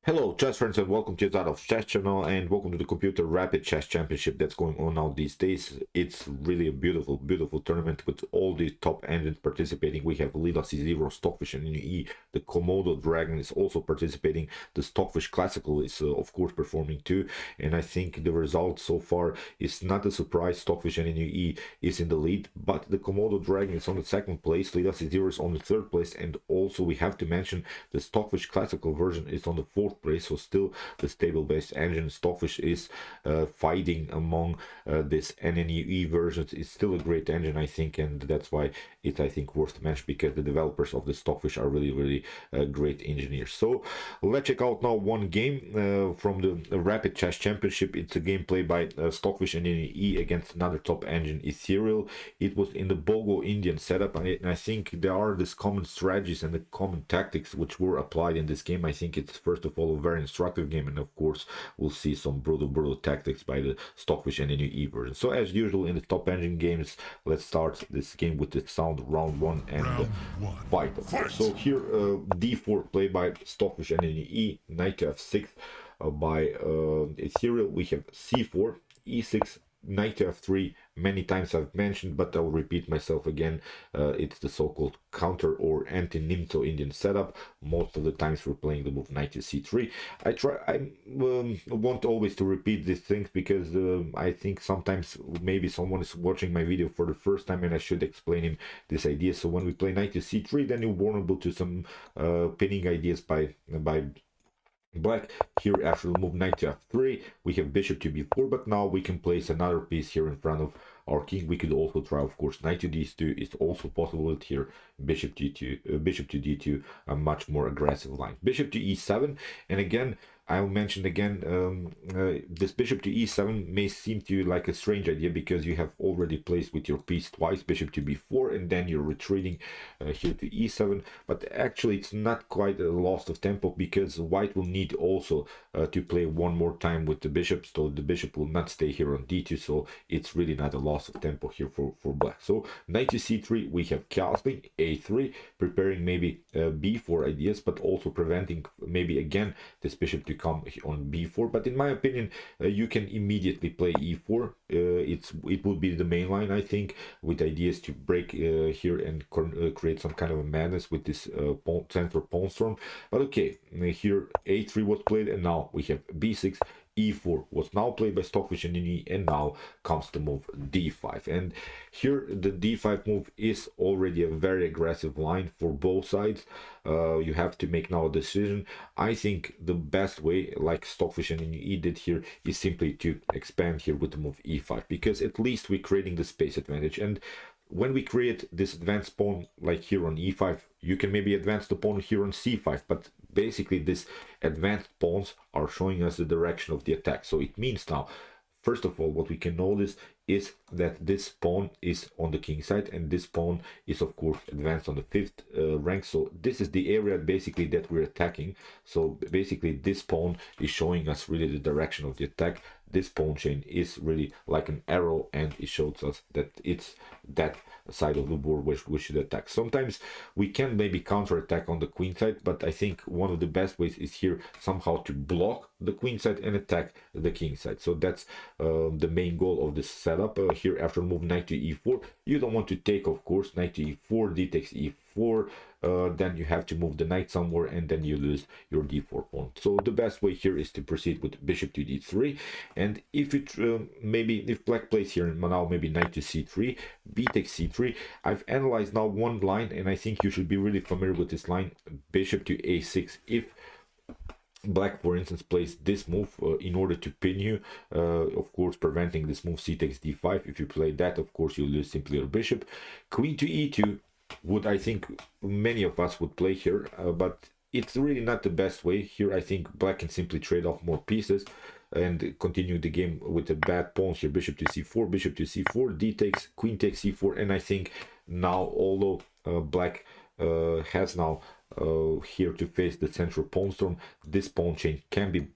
Hello chess friends and welcome to Zadov's chess channel and welcome to the computer rapid chess championship that's going on now these days. It's really a beautiful tournament with all the top engines participating. We have Lila C0, Stockfish NNUE, the Komodo Dragon is also participating, the Stockfish Classical is of course performing too, and I think the result so far is not a surprise. Stockfish NNUE is in the lead, but the Komodo Dragon is on the second place, Lila C0 is on the third place, and also we have to mention the Stockfish Classical version is on the fourth place, so still the stable based engine. Stockfish is fighting among this NNUE versions. It's still a great engine, I think, and that's why it's, I think, worth to mention, because the developers of the Stockfish are really great engineers. So let's check out now one game from the Rapid Chess Championship. It's a game played by Stockfish NNUE against another top engine, Ethereal. It was in the Bogo-Indian setup, and I think there are these common strategies and the common tactics which were applied in this game. I think it's first of all a very instructive game, and of course we'll see some brutal tactics by the Stockfish NNUE version. So as usual in the top engine games, let's start this game with the sound round one and fight. So here d4 played by Stockfish NNUE, knight to f6 by Ethereal. We have c4, e6, knight to f3. Many times I've mentioned, but I'll repeat myself again. It's the so-called counter or anti-Nimzo Indian setup. Most of the times we're playing the move knight to c3. I want always to repeat these things, because I think sometimes maybe someone is watching my video for the first time and I should explain him this idea. So when we play knight to c3, then you're vulnerable to some pinning ideas by Black. Here after the move knight to f3, we have bishop to b4, but now we can place another piece here in front of our king. We could also try, of course, knight to d2 is also possible here, bishop to d2, a much more aggressive line, bishop to e7. And again, I'll mention again, this bishop to e7 may seem to you like a strange idea, because you have already placed with your piece twice bishop to b4, and then you're retreating here to e7. But actually it's not quite a loss of tempo, because white will need also to play one more time with the bishop, so the bishop will not stay here on d2, so it's really not a loss of tempo here for black. So knight to c3, we have castling a3, preparing maybe b4 ideas, but also preventing maybe again this bishop to come on b4. But in my opinion, you can immediately play e4. It would be the main line, I think, with ideas to break here and create some kind of a madness with this center pawn storm. But okay, here a3 was played, and now we have b6. e4 was now played by Stockfish NNUE, and now comes the move d5. And here the d5 move is already a very aggressive line for both sides. You have to make now a decision. I think the best way, like Stockfish NNUE did here, is simply to expand here with the move e5, because at least we're creating the space advantage. And when we create this advanced pawn like here on e5, you can maybe advance the pawn here on c5, but basically these advanced pawns are showing us the direction of the attack. So it means now, first of all, what we can notice is that this pawn is on the king side, and this pawn is of course advanced on the fifth rank. So this is the area basically that we're attacking. So basically this pawn is showing us really the direction of the attack. This pawn chain is really like an arrow, and it shows us that it's that side of the board which we should attack. Sometimes we can maybe counter attack on the queen side, but I think one of the best ways is here somehow to block the queen side and attack the king side. So that's the main goal of this setup. Here after move knight to e4, you don't want to take, of course, knight to e4, d takes e4, then you have to move the knight somewhere, and then you lose your d4 pawn. So the best way here is to proceed with bishop to d3. And if it maybe if black plays here now maybe knight to c3, b takes c3, I've analyzed now one line, and I think you should be really familiar with this line, bishop to a6. If black, for instance, plays this move in order to pin you, of course preventing this move c takes d5. If you play that, of course you lose simply your bishop. Queen to e2 would, I think, many of us would play here, but it's really not the best way. Here I think black can simply trade off more pieces and continue the game with a bad pawn here, bishop to c4, bishop to c4, d takes, queen takes c4. And I think now, although black has now here to face the central pawn storm, this pawn chain can be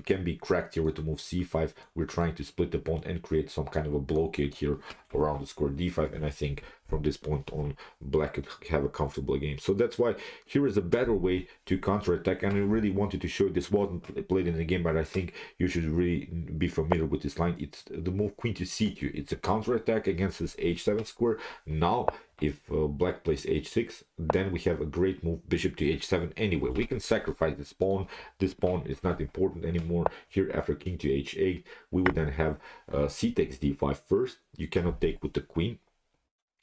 can be cracked here with the move c5. We're trying to split the pawn and create some kind of a blockade here around the square d5, and I think from this point on black could have a comfortable game. So that's why here is a better way to counterattack, and I really wanted to show this wasn't played in the game, but I think you should really be familiar with this line. It's the move queen to c2. It's a counterattack against this h7 square. Now if black plays h6, then we have a great move bishop to h7 anyway. We can sacrifice this pawn. This pawn is not important anymore. Here after king to h8, we would then have c takes d5 first. You cannot take with the queen,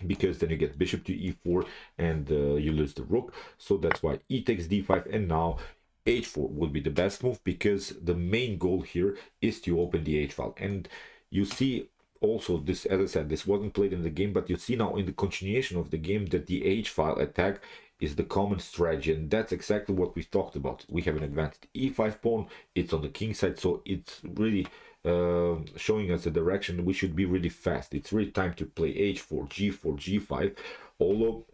because then you get bishop to e4 and you lose the rook. So that's why e takes d5, and now h4 would be the best move, because the main goal here is to open the h file. And you see also this, as I said, this wasn't played in the game, but you see now in the continuation of the game that the h file attack is the common strategy, and that's exactly what we talked about. We have an advanced e5 pawn, it's on the king side, so it's really showing us the direction. We should be really fast. It's really time to play h4, g4, g5. Although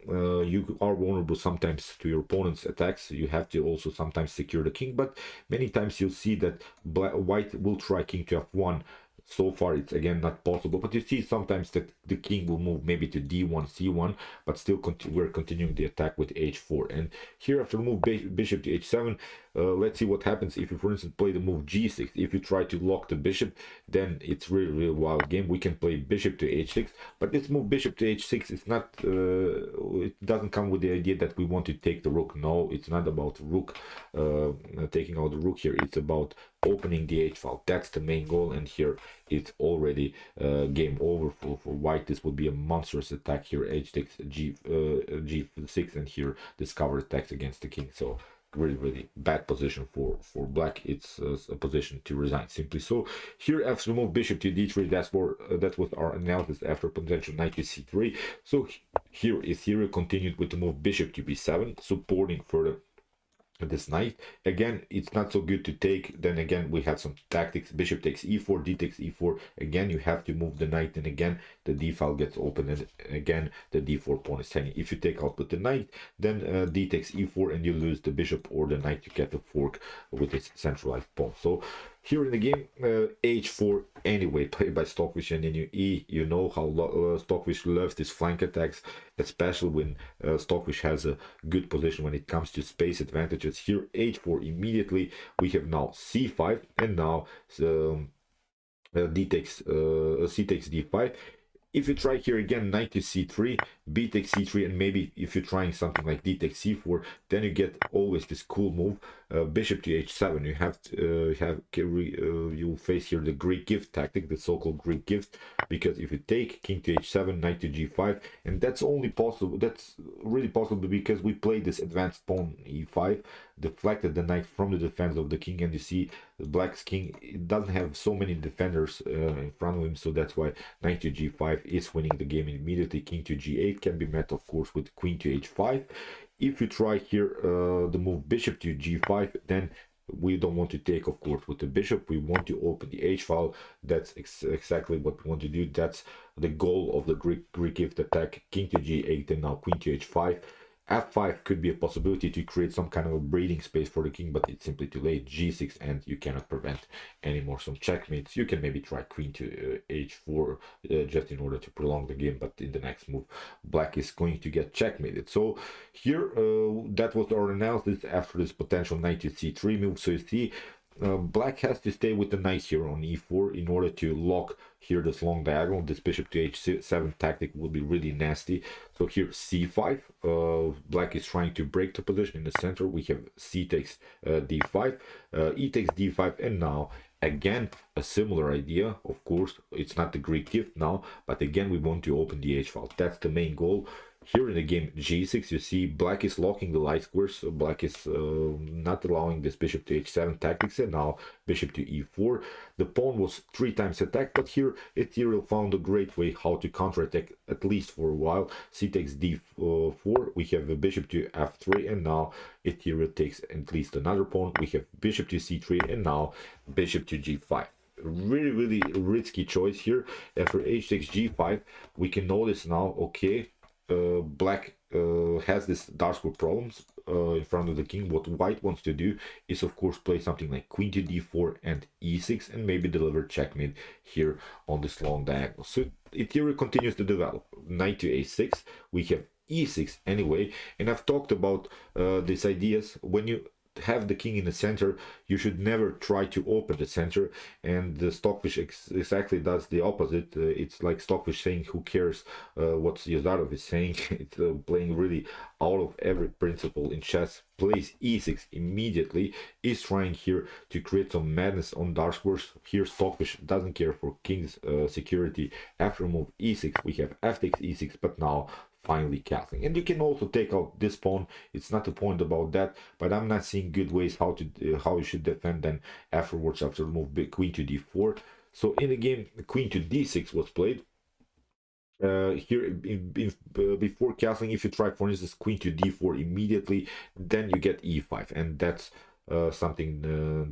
you are vulnerable sometimes to your opponent's attacks, you have to also sometimes secure the king, but many times you'll see that white will try king to f1. So far it's again not possible, but you see sometimes that the king will move maybe to d1, c1, but still we're continuing the attack with h4. And here after move bishop to h7, let's see what happens if you, for instance, play the move g6. If you try to lock the bishop, then it's really wild game. We can play bishop to h6, but this move bishop to h6 is not it doesn't come with the idea that we want to take the rook. No, it's not about rook taking out the rook here. It's about opening the h file. That's the main goal, and here it's already game over for white. This would be a monstrous attack here. H takes g6, and here discover attacks against the king. So really bad position for black. It's a position to resign simply. So here after move bishop to d3, that was our analysis after potential knight to c3. So here is Syria continued with the move bishop to b7, supporting further this knight. Again, it's not so good to take. Then again, we have some tactics. Bishop takes e4, d takes e4. Again, you have to move the knight, and again the d file gets open, and again the d4 pawn is hanging. If you take out with the knight, then d takes e4, and you lose the bishop or the knight. You get the fork with its centralized pawn. So here in the game, h4 anyway, played by Stockfish NNUE. You know how Stockfish loves these flank attacks, especially when Stockfish has a good position when it comes to space advantages. Here h4 immediately. We have now c5, and now c takes d5. If you try here again knight to c3, b takes c3, and maybe if you're trying something like d takes c4, then you get always this cool move, bishop to h7. You have to you'll face here the Greek gift tactic, the so-called Greek gift, because if you take king to h7, knight to g5, and that's only possible, that's really possible because we played this advanced pawn e5, deflected the knight from the defense of the king, and you see the black's king, it doesn't have so many defenders in front of him, so that's why knight to g5 is winning the game immediately. King to g8 can be met, of course, with queen to h5. If you try here the move bishop to g5, then we don't want to take, of course, with the bishop. We want to open the h file. That's exactly what we want to do. That's the goal of the Greek gift attack. King to g8, and now queen to h5. f5 could be a possibility to create some kind of a breathing space for the king, but it's simply too late. g6, and you cannot prevent any more some checkmates. You can maybe try queen to h4 just in order to prolong the game, but in the next move black is going to get checkmated. So here that was our analysis after this potential knight to c3 move. So you see black has to stay with the knight here on e4 in order to lock here this long diagonal. This bishop to h7 tactic will be really nasty. So here c5, black is trying to break the position in the center. We have c takes d5, e takes d5, and now again a similar idea. Of course, it's not the Greek gift now, but again we want to open the h file. That's the main goal. Here in the game g6, you see black is locking the light squares, so black is not allowing this bishop to h7 tactics, and now bishop to e4. The pawn was 3 times attacked, but here Ethereal found a great way how to counterattack, at least for a while. C takes d4, we have the bishop to f3, and now Ethereal takes at least another pawn. We have bishop to c3, and now bishop to g5. Really risky choice here. After h takes g5, we can notice now, okay, black has this dark square problems in front of the king. What white wants to do is of course play something like queen to d4 and e6 and maybe deliver checkmate here on this long diagonal. So in theory continues to develop. Knight to a6, we have e6 anyway, and I've talked about these ideas. When you have the king in the center, you should never try to open the center, and the Stockfish exactly does the opposite. It's like Stockfish saying, who cares what Yazarov is saying. It's playing really out of every principle in chess. Plays e6 immediately, is trying here to create some madness on dark squares. Here Stockfish doesn't care for king's security. After move e6, we have f takes e6, but now finally castling. And you can also take out this pawn. It's not a point about that, but I'm not seeing good ways how you should defend then afterwards after the move queen to d4. So in the game, queen to d6 was played. Here before castling, if you try for instance queen to d4 immediately, then you get e5, and that's something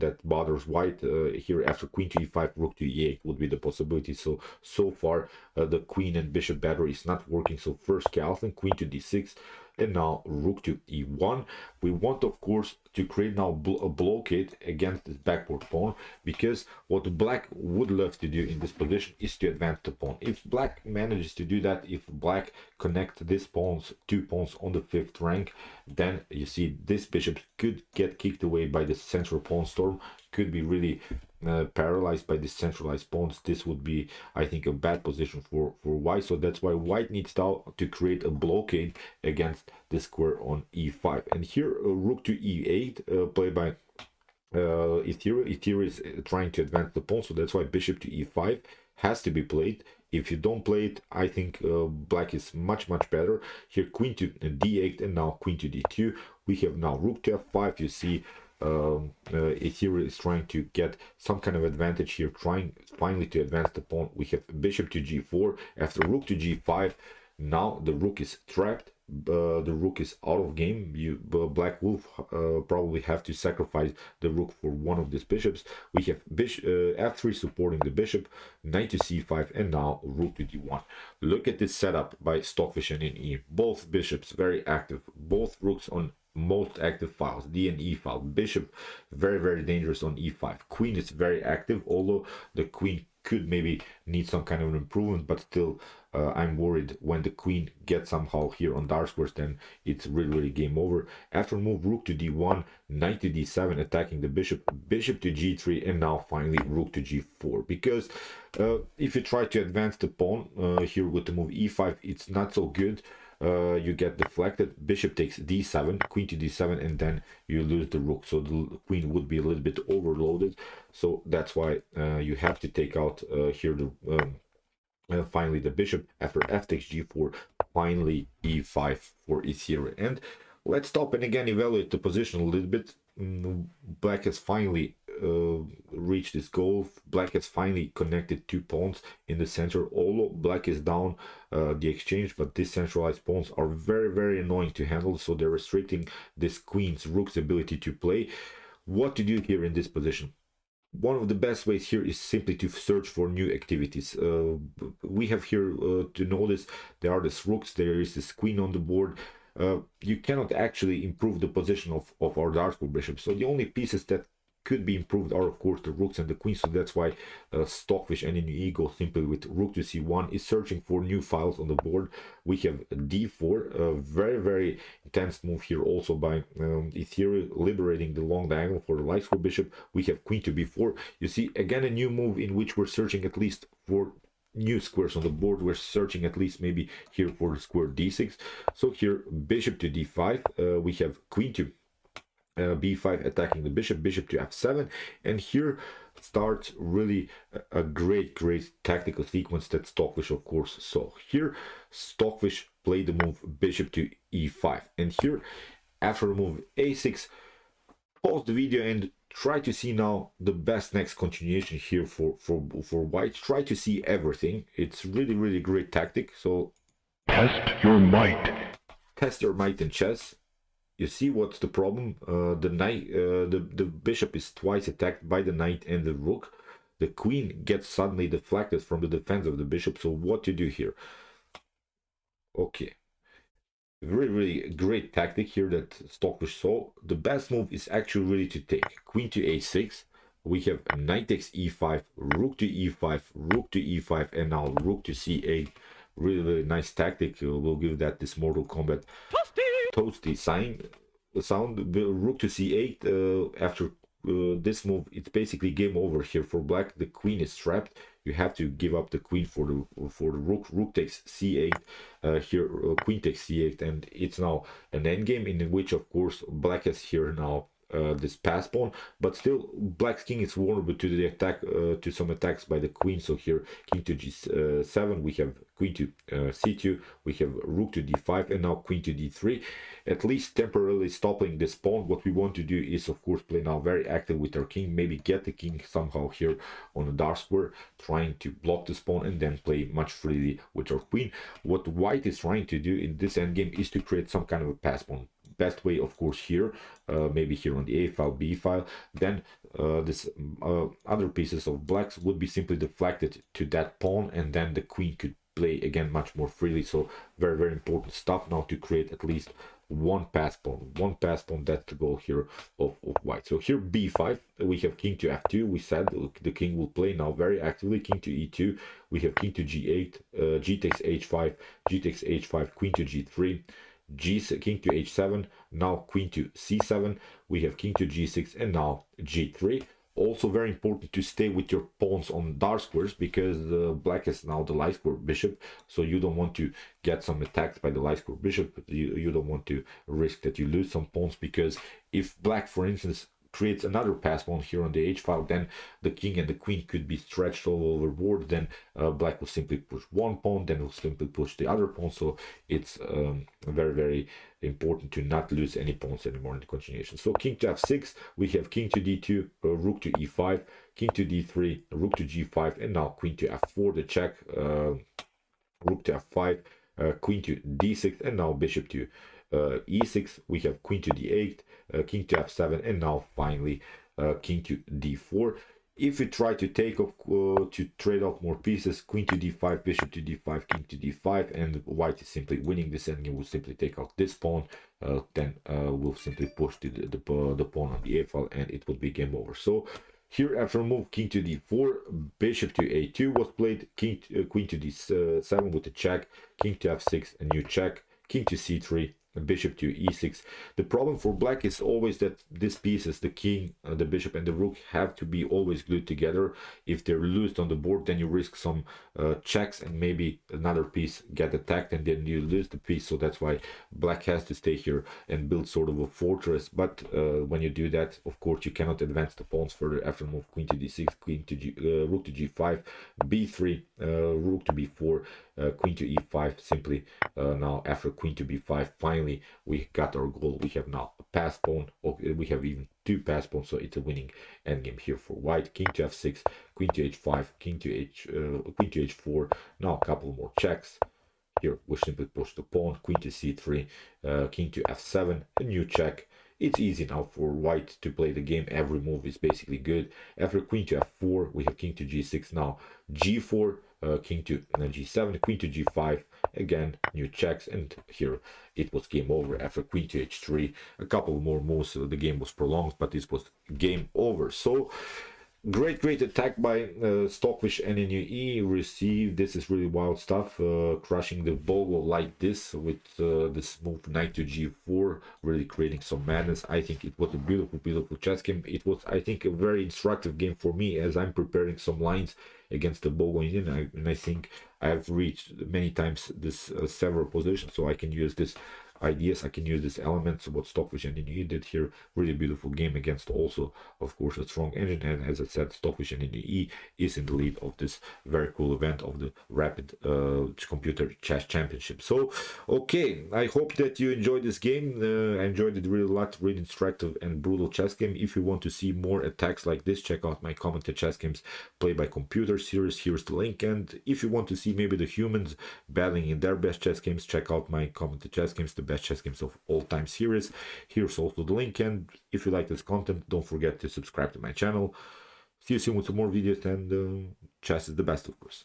that bothers white. Here after queen to e5, rook to e8 would be the possibility. So far the queen and bishop battery is not working. So first castling, queen to d6, and now rook to e1. We want of course to create now a blockade against this backward pawn, because what black would love to do in this position is to advance the pawn. If black manages to do that, if black connects these pawns, 2 pawns on the 5th rank, then you see this bishop could get kicked away by the central pawn storm, could be really paralyzed by the centralized pawns. This would be, I think, a bad position for white. So that's why white needs now to create a blockade against the square on e5. And here rook to e8 played by Ethereum. Ethereum is trying to advance the pawn, so that's why bishop to e5 has to be played. If you don't play it, I think black is much better. Here queen to d8 and now queen to d2. We have now rook to f5. You see Ethereum is trying to get some kind of advantage here, trying finally to advance the pawn. We have bishop to g4 after rook to g5. Now the rook is trapped. The rook is out of game. Black wolf probably have to sacrifice the rook for one of these bishops. We have f3 supporting the bishop, knight to c5, and now rook to d1. Look at this setup by Stockfish NNUE. Both bishops very active, both rooks on most active files, D and E file. Bishop very dangerous on e5. Queen is very active, although the queen could maybe need some kind of an improvement, but still I'm worried when the queen gets somehow here on dark squares, then it's really game over. After move rook to d1, knight to d7 attacking the bishop, bishop to g3, and now finally rook to g4. Because if you try to advance the pawn here with the move e5, it's not so good. You get deflected, bishop takes d7, queen to d7, and then you lose the rook, so the queen would be a little bit overloaded. So that's why you have to take out here the finally the bishop after f takes g4, finally e5 for Ethereum. And let's stop and again evaluate the position a little bit. Black has finally reached this goal. Black has finally connected 2 pawns in the center, although black is down the exchange, but these centralized pawns are very annoying to handle, so they're restricting this queen's rook's ability to play. What to do here in this position? One of the best ways here is simply to search for new activities. We have here to notice there are these rooks, there is this queen on the board. You cannot actually improve the position of our dark square bishop, so the only pieces that could be improved are of course the rooks and the queens. So that's why Stockfish NNUE goes simply with rook to c1, is searching for new files on the board. We have d4, a very intense move here also by Ethereum, liberating the long diagonal for the light square bishop. We have queen to b4. You see again a new move in which we're searching at least for new squares on the board. We're searching at least maybe here for the square d6. So here bishop to d5, we have queen to b5 attacking the bishop, bishop to f7, and here starts really a great tactical sequence that Stockfish of course saw. Here Stockfish played the move bishop to e5, and here after the move a6, pause the video and try to see now the best next continuation here for white. Try to see everything. It's really great tactic. So test your might in chess. You see what's the problem? The knight, the bishop is twice attacked by the knight and the rook. The queen gets suddenly deflected from the defense of the bishop. So what to do here? Okay, Really great tactic here that Stockfish saw. The best move is actually really to take queen to a6. We have knight takes e5, rook to e5, rook to e5, and now rook to c8. Really nice tactic. We'll give that this Mortal Kombat toasty sound. Rook to c8. After this move, it's basically game over here for black. The queen is trapped. You have to give up the queen for the rook. Rook takes c8. Here queen takes c8, and it's now an endgame in which, of course, black is here now this pass pawn, but still black's king is vulnerable to the attack, to some attacks by the queen. So here king to g7, we have queen to c2, we have rook to d5, and now queen to d3, at least temporarily stopping this pawn. What we want to do is, of course, play now very active with our king, maybe get the king somehow here on the dark square, trying to block this pawn, and then play much freely with our queen. What white is trying to do in this endgame is to create some kind of a pass pawn. Best way, of course, here, maybe here on the a file, b file, then this other pieces of blacks would be simply deflected to that pawn, and then the queen could play again much more freely. So very, very important stuff now to create at least one pass pawn. That's the goal here of white. So here b5, we have king to f2. We said the king will play now very actively. King to e2, we have king to g8, g takes h5, g takes h5, queen to g3, king to h7, now queen to c7, we have king to g6, and now g3. Also very important to stay with your pawns on dark squares, because black is now the light square bishop, so you don't want to get some attacks by the light square bishop. You don't want to risk that you lose some pawns, because if black, for instance, creates another pass pawn here on the h file, then the king and the queen could be stretched all over board. Then black will simply push one pawn, then will simply push the other pawn. So it's very, very important to not lose any pawns anymore in the continuation. So king to f6, we have king to d2, rook to e5, king to d3, rook to g5, and now queen to f4, the check, rook to f5, queen to d6, and now bishop to e6. We have queen to d8, king to f7, and now finally king to d4. If we try to take off, to trade off more pieces, queen to d5, bishop to d5, king to d5, and white is simply winning this endgame. We'll simply take out this pawn, then we'll simply push the pawn on the a file, and it would be game over. So here, after move king to d4, bishop to a2 was played, queen to d7 with a check, king to f6, a new check, king to c3, bishop to e6. The problem for black is always that these pieces, the king, the bishop, and the rook, have to be always glued together. If they're loosed on the board, then you risk some checks, and maybe another piece get attacked, and then you lose the piece. So that's why black has to stay here and build sort of a fortress. But when you do that, of course, you cannot advance the pawns further. After move queen to d6, queen to rook to g5, b3, rook to b4, queen to e5. Simply now after queen to b5, finally we got our goal. We have now a pass pawn. We have even two pass pawns, so it's a winning endgame here for white. King to f6, queen to h5, queen to h4. Now a couple more checks. Here we simply push the pawn, queen to c3, king to f7, a new check. It's easy now for white to play the game. Every move is basically good. After queen to f4, we have king to g6, now g4, king to g7, queen to g5, again new checks, and here it was game over. After queen to h3, a couple more moves, the game was prolonged, but this was game over. So great attack by Stockfish NNUE received. This is really wild stuff, crushing the Bogo like this with this move knight to g4, really creating some madness. I think it was a beautiful chess game. It was, I think, a very instructive game for me, as I'm preparing some lines against the Bogo-Indian, and I think I've reached many times this several positions, so I can use this ideas, I can use these elements. What Stockfish NNUE did here, really beautiful game against also, of course, a strong engine. And as I said, Stockfish NNUE is in the lead of this very cool event of the Rapid Computer Chess Championship. So okay, I hope that you enjoyed this game. I enjoyed it really a lot. Really instructive and brutal chess game. If you want to see more attacks like this, check out my commented chess games play by computer series. Here's the link. And if you want to see maybe the humans battling in their best chess games, check out my commented chess games, the best chess games of all time series. Here's also the link. And if you like this content, don't forget to subscribe to my channel. See you soon with some more videos, and chess is the best, of course.